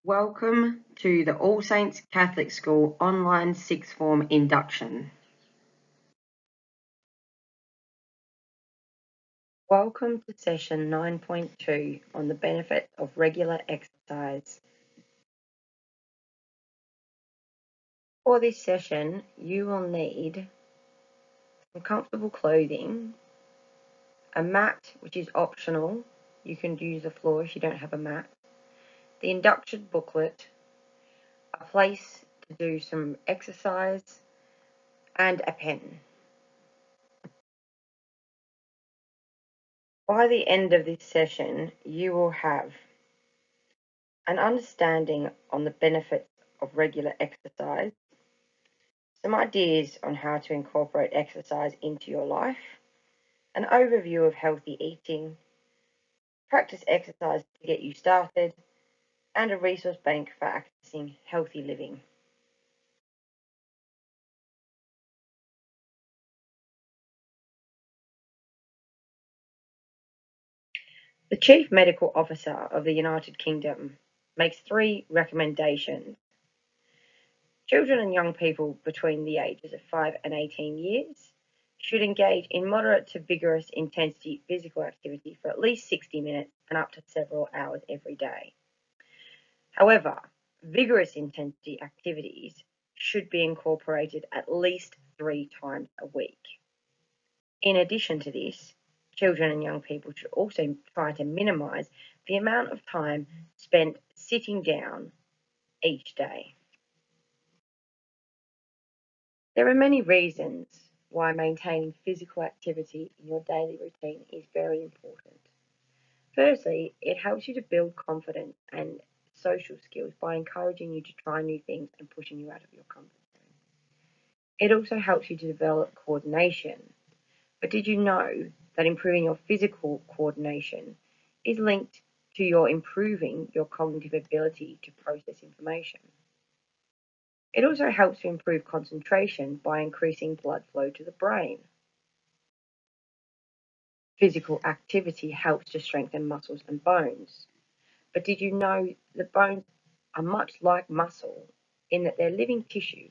Welcome to the All Saints Catholic School online sixth form induction. Welcome to session 9.2 on the benefits of regular exercise. For this session, you will need some comfortable clothing, a mat, which is optional. You can use the floor if you don't have a mat, the induction booklet, a place to do some exercise, and a pen. By the end of this session, you will have an understanding on the benefits of regular exercise, some ideas on how to incorporate exercise into your life, an overview of healthy eating, practice exercise to get you started, and a resource bank for accessing healthy living. The Chief Medical Officer of the United Kingdom makes 3 recommendations. Children and young people between the ages of 5 and 18 years should engage in moderate to vigorous intensity physical activity for at least 60 minutes and up to several hours every day. However, vigorous intensity activities should be incorporated at least 3 times a week. In addition to this, children and young people should also try to minimize the amount of time spent sitting down each day. There are many reasons why maintaining physical activity in your daily routine is very important. Firstly, it helps you to build confidence and social skills by encouraging you to try new things and pushing you out of your comfort zone. It also helps you to develop coordination. But did you know that improving your physical coordination is linked to your improving your cognitive ability to process information? It also helps to improve concentration by increasing blood flow to the brain. Physical activity helps to strengthen muscles and bones. But did you know that bones are much like muscle in that they're living tissue,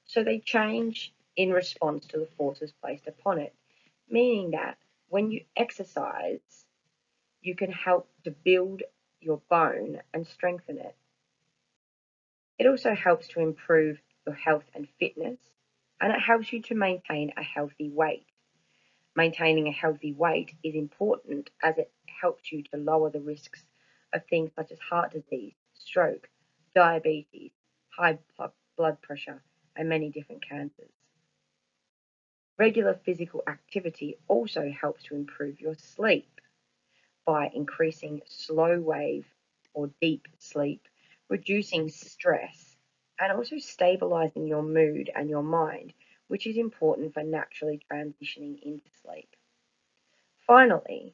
so they change in response to the forces placed upon it, meaning that when you exercise, you can help to build your bone and strengthen it. It also helps to improve your health and fitness, and it helps you to maintain a healthy weight. Maintaining a healthy weight is important as it helps you to lower the risks of things such as heart disease, stroke, diabetes, high blood pressure, and many different cancers. Regular physical activity also helps to improve your sleep by increasing slow wave or deep sleep, reducing stress, and also stabilizing your mood and your mind, which is important for naturally transitioning into sleep. Finally,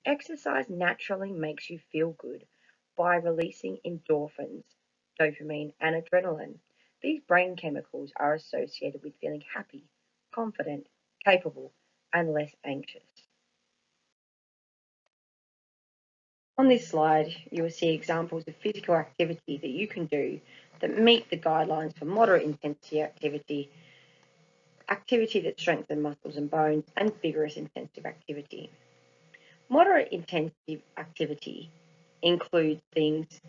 exercise naturally makes you feel good by releasing endorphins, dopamine, and adrenaline. These brain chemicals are associated with feeling happy, confident, capable, and less anxious. On this slide, you will see examples of physical activity that you can do that meet the guidelines for moderate intensity activity, activity that strengthens muscles and bones, and vigorous intensive activity. Moderate intensity activity includes things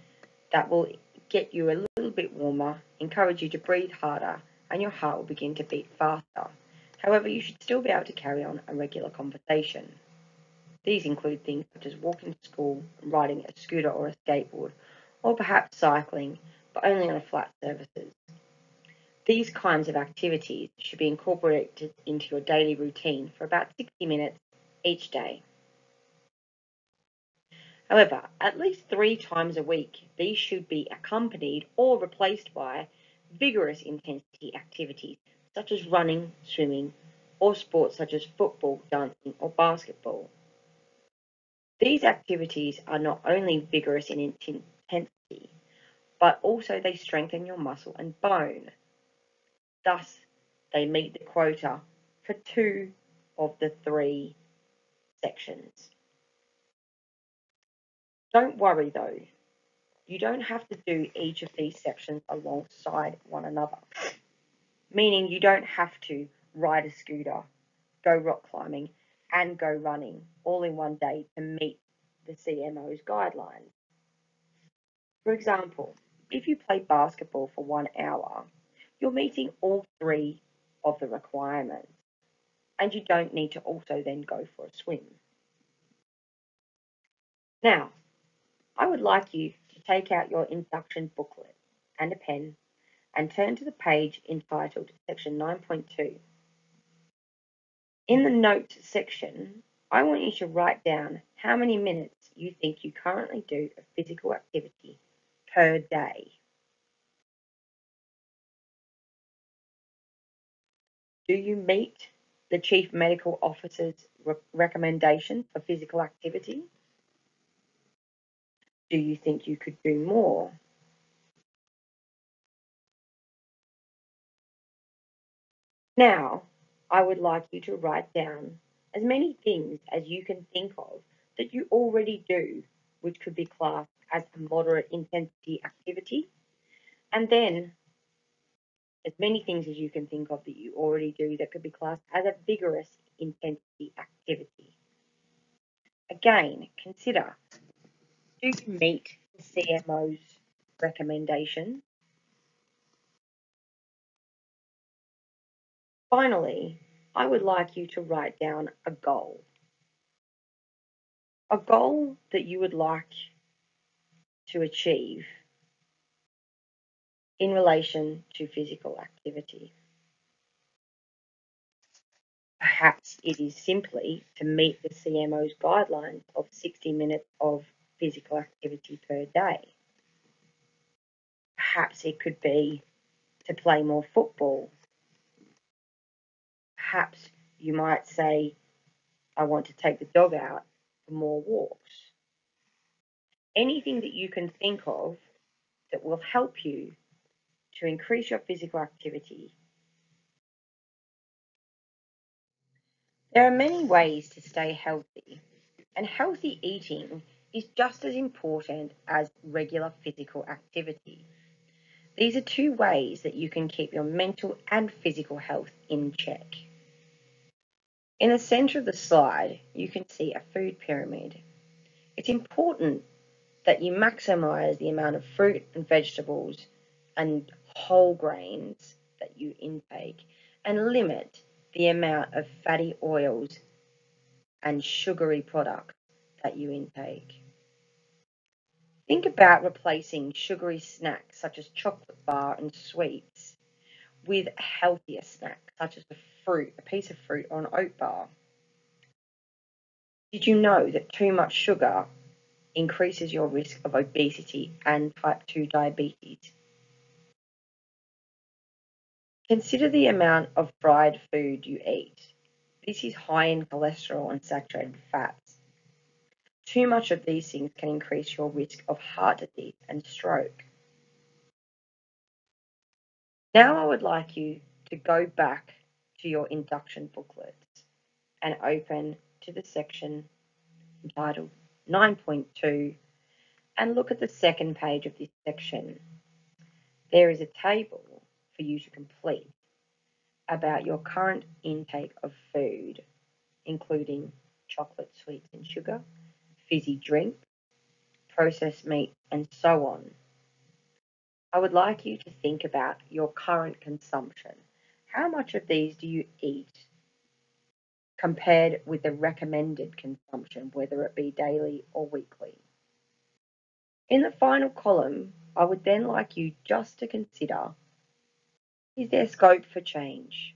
that will get you a little bit warmer, encourage you to breathe harder, and your heart will begin to beat faster. However, you should still be able to carry on a regular conversation. These include things such as walking to school, riding a scooter or a skateboard, or perhaps cycling, but only on flat surfaces. These kinds of activities should be incorporated into your daily routine for about 60 minutes each day. However, at least 3 times a week, these should be accompanied or replaced by vigorous intensity activities such as running, swimming, or sports such as football, dancing, or basketball. These activities are not only vigorous in intensity, but also they strengthen your muscle and bone. Thus, they meet the quota for 2 of the 3 sections. Don't worry though, you don't have to do each of these sections alongside one another, meaning you don't have to ride a scooter, go rock climbing, and go running all in one day to meet the CMO's guidelines. For example, if you play basketball for 1 hour, you're meeting all three of the requirements, and you don't need to also then go for a swim. Now, I would like you to take out your induction booklet and a pen and turn to the page entitled Section 9.2. In the Notes section, I want you to write down how many minutes you think you currently do of physical activity per day. Do you meet the Chief Medical Officer's recommendation for physical activity? Do you think you could do more? Now, I would like you to write down as many things as you can think of that you already do, which could be classed as a moderate intensity activity, and then as many things as you can think of that you already do that could be classed as a vigorous intensity activity. Again, consider, do you meet the CMO's recommendation? Finally, I would like you to write down a goal that you would like to achieve in relation to physical activity. Perhaps it is simply to meet the CMO's guidelines of 60 minutes of physical activity per day. Perhaps it could be to play more football. Perhaps you might say, I want to take the dog out for more walks. Anything that you can think of that will help you to increase your physical activity. There are many ways to stay healthy, and healthy eating is just as important as regular physical activity. These are two ways that you can keep your mental and physical health in check. In the center of the slide, you can see a food pyramid. It's important that you maximize the amount of fruit and vegetables and whole grains that you intake and limit the amount of fatty oils and sugary products that you intake. Think about replacing sugary snacks such as chocolate bar and sweets with a healthier snack such as a piece of fruit or an oat bar. Did you know that too much sugar increases your risk of obesity and type 2 diabetes? Consider the amount of fried food you eat. This is high in cholesterol and saturated fats. Too much of these things can increase your risk of heart disease and stroke. Now I would like you to go back to your induction booklets and open to the section entitled 9.2 and look at the second page of this section. There is a table for you to complete about your current intake of food, including chocolate, sweets and sugar, fizzy drink, processed meat, and so on. I would like you to think about your current consumption. How much of these do you eat compared with the recommended consumption, whether it be daily or weekly? In the final column, I would then like you just to consider, is there scope for change?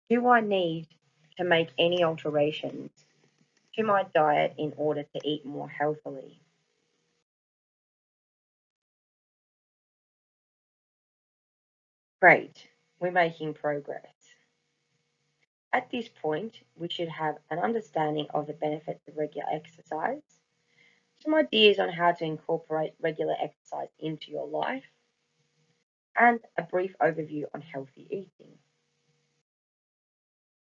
Do I need to make any alterations to my diet in order to eat more healthily? Great, we're making progress. At this point, we should have an understanding of the benefits of regular exercise, some ideas on how to incorporate regular exercise into your life, and a brief overview on healthy eating.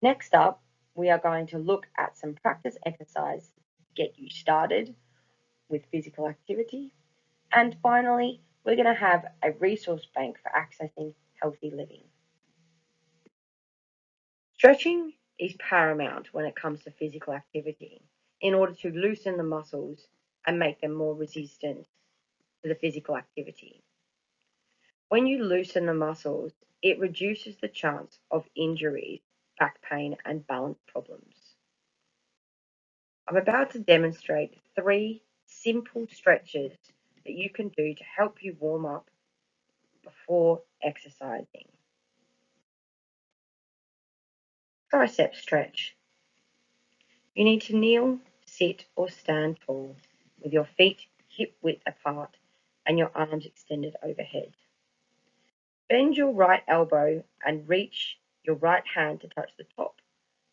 Next up, we are going to look at some practice exercise to get you started with physical activity. And finally, we're going to have a resource bank for accessing healthy living. Stretching is paramount when it comes to physical activity in order to loosen the muscles and make them more resistant to the physical activity. When you loosen the muscles, it reduces the chance of injuries, back pain, and balance problems. I'm about to demonstrate 3 simple stretches that you can do to help you warm up before exercising. Triceps stretch. You need to kneel, sit, or stand tall with your feet hip width apart and your arms extended overhead. Bend your right elbow and reach your right hand to touch the top,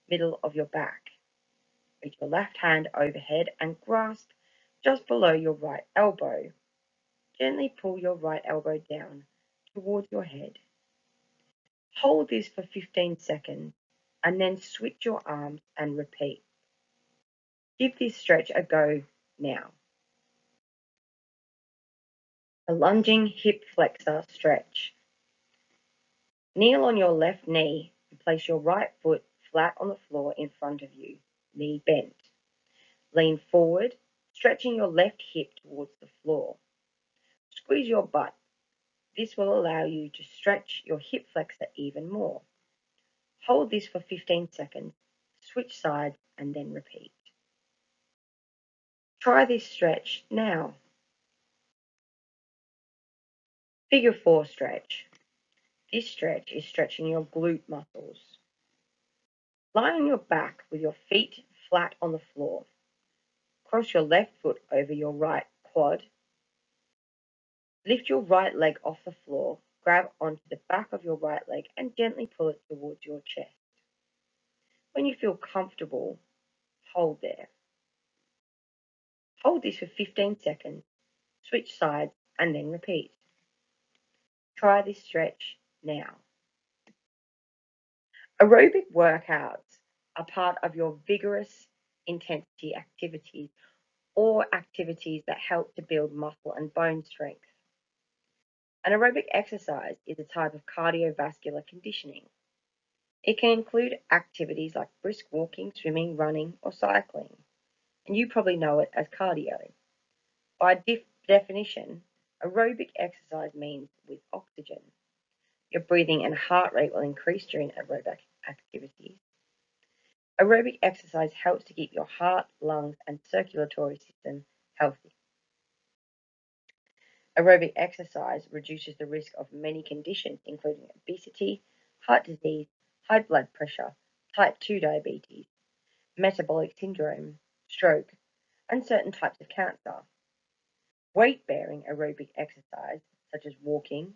middle of your back. Reach your left hand overhead and grasp just below your right elbow. Gently pull your right elbow down towards your head. Hold this for 15 seconds and then switch your arms and repeat. Give this stretch a go now. A lunging hip flexor stretch. Kneel on your left knee and place your right foot flat on the floor in front of you, knee bent. Lean forward, stretching your left hip towards the floor. Squeeze your butt. This will allow you to stretch your hip flexor even more. Hold this for 15 seconds, switch sides, and then repeat. Try this stretch now. Figure 4 stretch. This stretch is stretching your glute muscles. Lie on your back with your feet flat on the floor. Cross your left foot over your right quad. Lift your right leg off the floor, grab onto the back of your right leg and gently pull it towards your chest. When you feel comfortable, hold there. Hold this for 15 seconds, switch sides, and then repeat. Try this stretch now. Aerobic workouts are part of your vigorous intensity activities or activities that help to build muscle and bone strength. An aerobic exercise is a type of cardiovascular conditioning. It can include activities like brisk walking, swimming, running, or cycling, and you probably know it as cardio. By definition, aerobic exercise means with oxygen. Your breathing and heart rate will increase during aerobic activities. Aerobic exercise helps to keep your heart, lungs, and circulatory system healthy. Aerobic exercise reduces the risk of many conditions, including obesity, heart disease, high blood pressure, type 2 diabetes, metabolic syndrome, stroke, and certain types of cancer. Weight-bearing aerobic exercise, such as walking,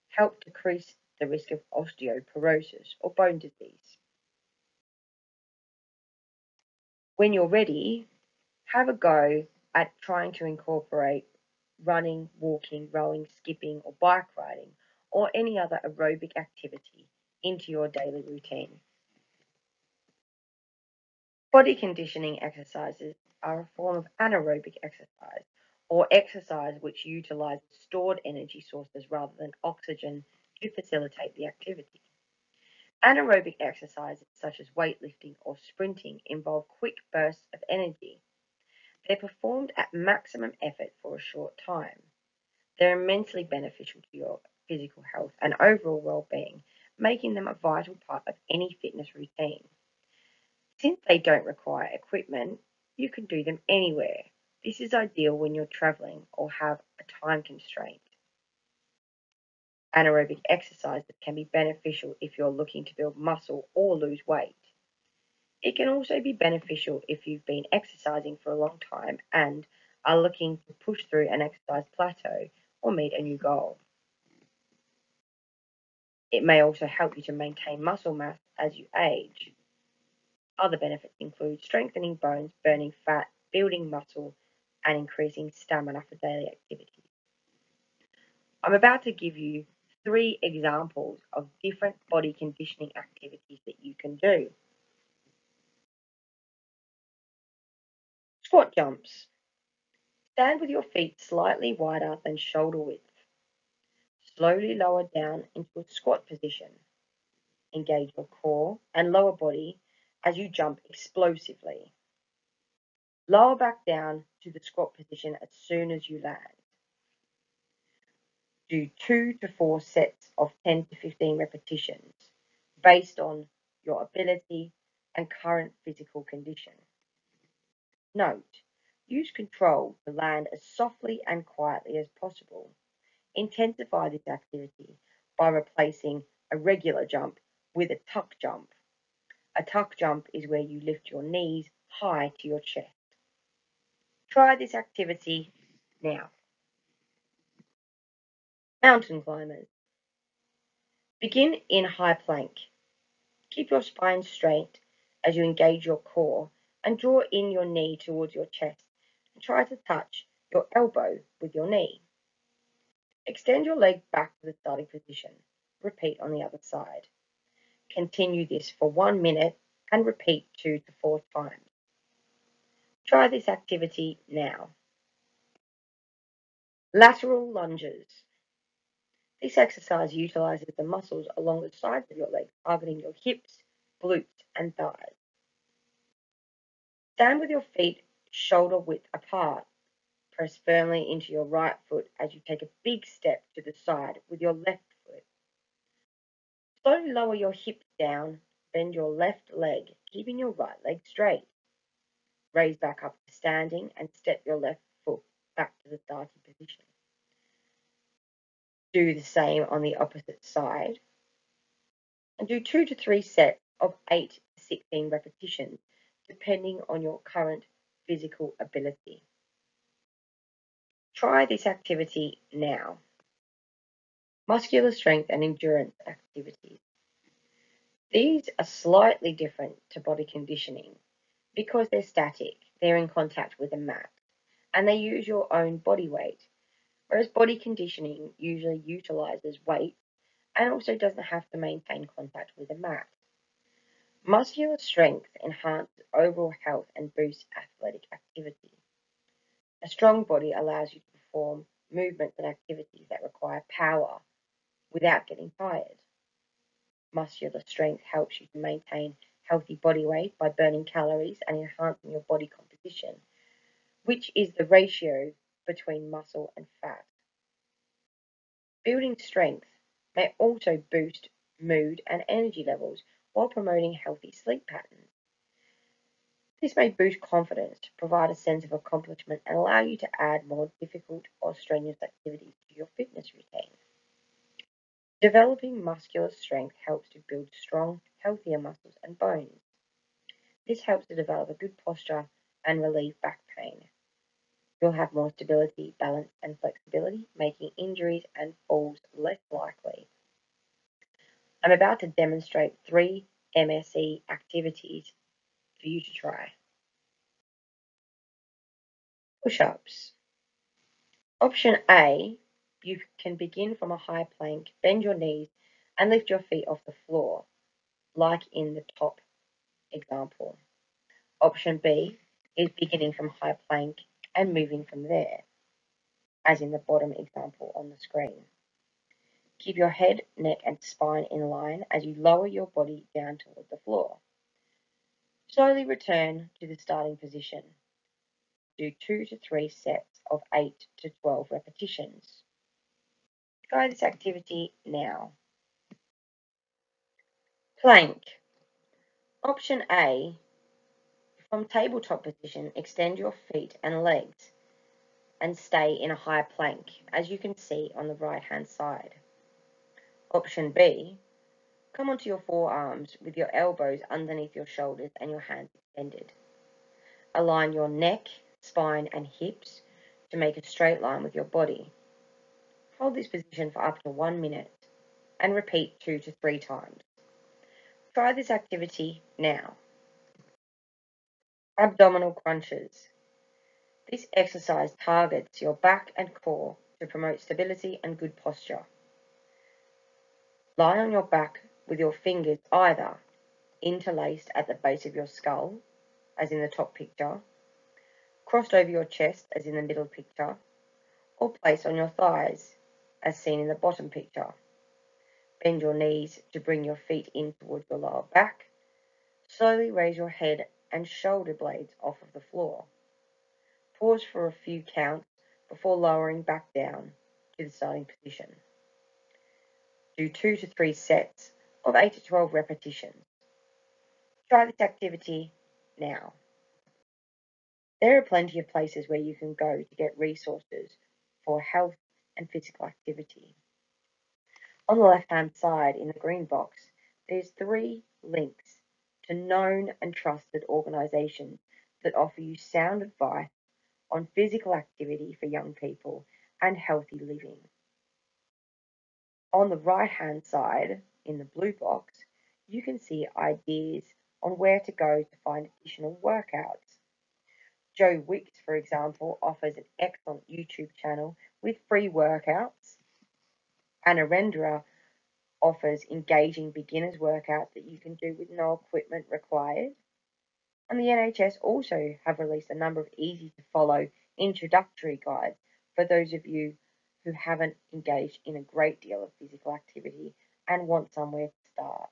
help decrease the risk of osteoporosis or bone disease. When you're ready, have a go at trying to incorporate running, walking, rowing, skipping, or bike riding, or any other aerobic activity into your daily routine. Body conditioning exercises are a form of anaerobic exercise, or exercise which utilizes stored energy sources rather than oxygen to facilitate the activity. Anaerobic exercises such as weightlifting or sprinting involve quick bursts of energy. They're performed at maximum effort for a short time. They're immensely beneficial to your physical health and overall well-being, making them a vital part of any fitness routine. Since they don't require equipment, you can do them anywhere. This is ideal when you're traveling or have a time constraint. Anaerobic exercises can be beneficial if you're looking to build muscle or lose weight. It can also be beneficial if you've been exercising for a long time and are looking to push through an exercise plateau or meet a new goal. It may also help you to maintain muscle mass as you age. Other benefits include strengthening bones, burning fat, building muscle, and increasing stamina for daily activities. I'm about to give you 3 examples of different body conditioning activities that you can do. Squat jumps. Stand with your feet slightly wider than shoulder width. Slowly lower down into a squat position. Engage your core and lower body as you jump explosively. Lower back down to the squat position as soon as you land. Do 2 to 4 sets of 10 to 15 repetitions based on your ability and current physical condition. Note, use control to land as softly and quietly as possible. Intensify this activity by replacing a regular jump with a tuck jump. A tuck jump is where you lift your knees high to your chest. Try this activity now. Mountain climbers. Begin in high plank. Keep your spine straight as you engage your core and draw in your knee towards your chest and try to touch your elbow with your knee. Extend your leg back to the starting position. Repeat on the other side. Continue this for 1 minute and repeat 2 to 4 times. Try this activity now. Lateral lunges. This exercise utilizes the muscles along the sides of your legs, targeting your hips, glutes, and thighs. Stand with your feet shoulder width apart. Press firmly into your right foot as you take a big step to the side with your left foot. Slowly lower your hips down, bend your left leg, keeping your right leg straight. Raise back up to standing and step your left foot back to the starting position. Do the same on the opposite side. And do 2 to 3 sets of 8 to 16 repetitions, depending on your current physical ability. Try this activity now. Muscular strength and endurance activities. These are slightly different to body conditioning because they're static, they're in contact with a mat, and they use your own body weight, whereas body conditioning usually utilizes weight and also doesn't have to maintain contact with a mat. Muscular strength enhances overall health and boosts athletic activity. A strong body allows you to perform movements and activities that require power without getting tired. Muscular strength helps you to maintain healthy body weight by burning calories and enhancing your body composition, which is the ratio between muscle and fat. Building strength may also boost mood and energy levels while promoting healthy sleep patterns. This may boost confidence, provide a sense of accomplishment, and allow you to add more difficult or strenuous activities to your fitness routine. Developing muscular strength helps to build strong, healthier muscles and bones. This helps to develop a good posture and relieve back pain. You'll have more stability, balance, and flexibility, making injuries and falls less likely. I'm about to demonstrate 3 MSE activities for you to try. Push-ups. Option A, you can begin from a high plank, bend your knees, and lift your feet off the floor, like in the top example. Option B is beginning from high plank and moving from there, as in the bottom example on the screen. Keep your head, neck, and spine in line as you lower your body down toward the floor. Slowly return to the starting position. Do 2 to 3 sets of 8 to 12 repetitions. Try this activity now. Plank. Option A, from tabletop position, extend your feet and legs and stay in a high plank, as you can see on the right-hand side. Option B, come onto your forearms with your elbows underneath your shoulders and your hands extended. Align your neck, spine, and hips to make a straight line with your body. Hold this position for up to 1 minute and repeat 2 to 3 times. Try this activity now. Abdominal crunches. This exercise targets your back and core to promote stability and good posture. Lie on your back with your fingers either interlaced at the base of your skull, as in the top picture, crossed over your chest as in the middle picture, or placed on your thighs as seen in the bottom picture. Bend your knees to bring your feet in towards your lower back. Slowly raise your head and shoulder blades off of the floor. Pause for a few counts before lowering back down to the starting position. Do 2 to 3 sets of 8 to 12 repetitions. Try this activity now. There are plenty of places where you can go to get resources for health and physical activity. On the left-hand side in the green box, there's 3 links to known and trusted organisations that offer you sound advice on physical activity for young people and healthy living. On the right-hand side in the blue box, you can see ideas on where to go to find additional workouts. Joe Wicks, for example, offers an excellent YouTube channel with free workouts. Anna Rendra offers engaging beginners workouts that you can do with no equipment required. And the NHS also have released a number of easy to follow introductory guides for those of you who haven't engaged in a great deal of physical activity and want somewhere to start.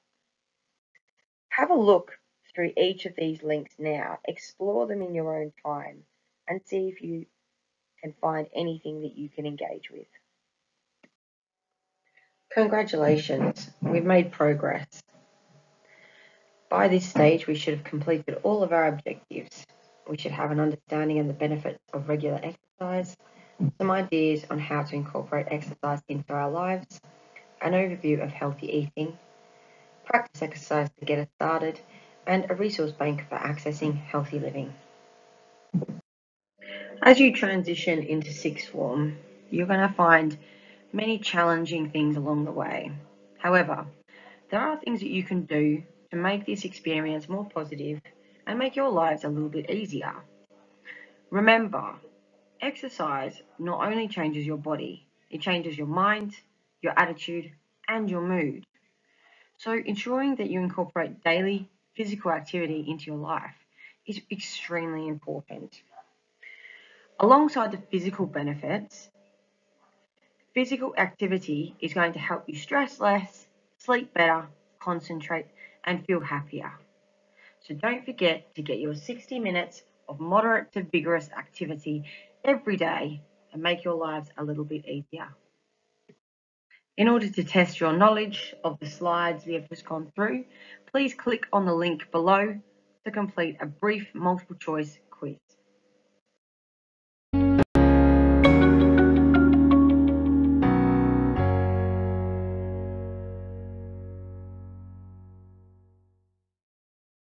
Have a look through each of these links now, explore them in your own time, and see if you can find anything that you can engage with. Congratulations, we've made progress. By this stage, we should have completed all of our objectives. We should have an understanding of the benefits of regular exercise, some ideas on how to incorporate exercise into our lives, an overview of healthy eating, practice exercise to get us started, and a resource bank for accessing healthy living. As you transition into sixth form, you're going to find many challenging things along the way. However, there are things that you can do to make this experience more positive and make your lives a little bit easier. Remember, exercise not only changes your body, it changes your mind, your attitude, and your mood. So ensuring that you incorporate daily physical activity into your life is extremely important. Alongside the physical benefits, physical activity is going to help you stress less, sleep better, concentrate, and feel happier. So don't forget to get your 60 minutes of moderate to vigorous activity every day and make your lives a little bit easier. In order to test your knowledge of the slides we have just gone through, please click on the link below to complete a brief multiple choice quiz.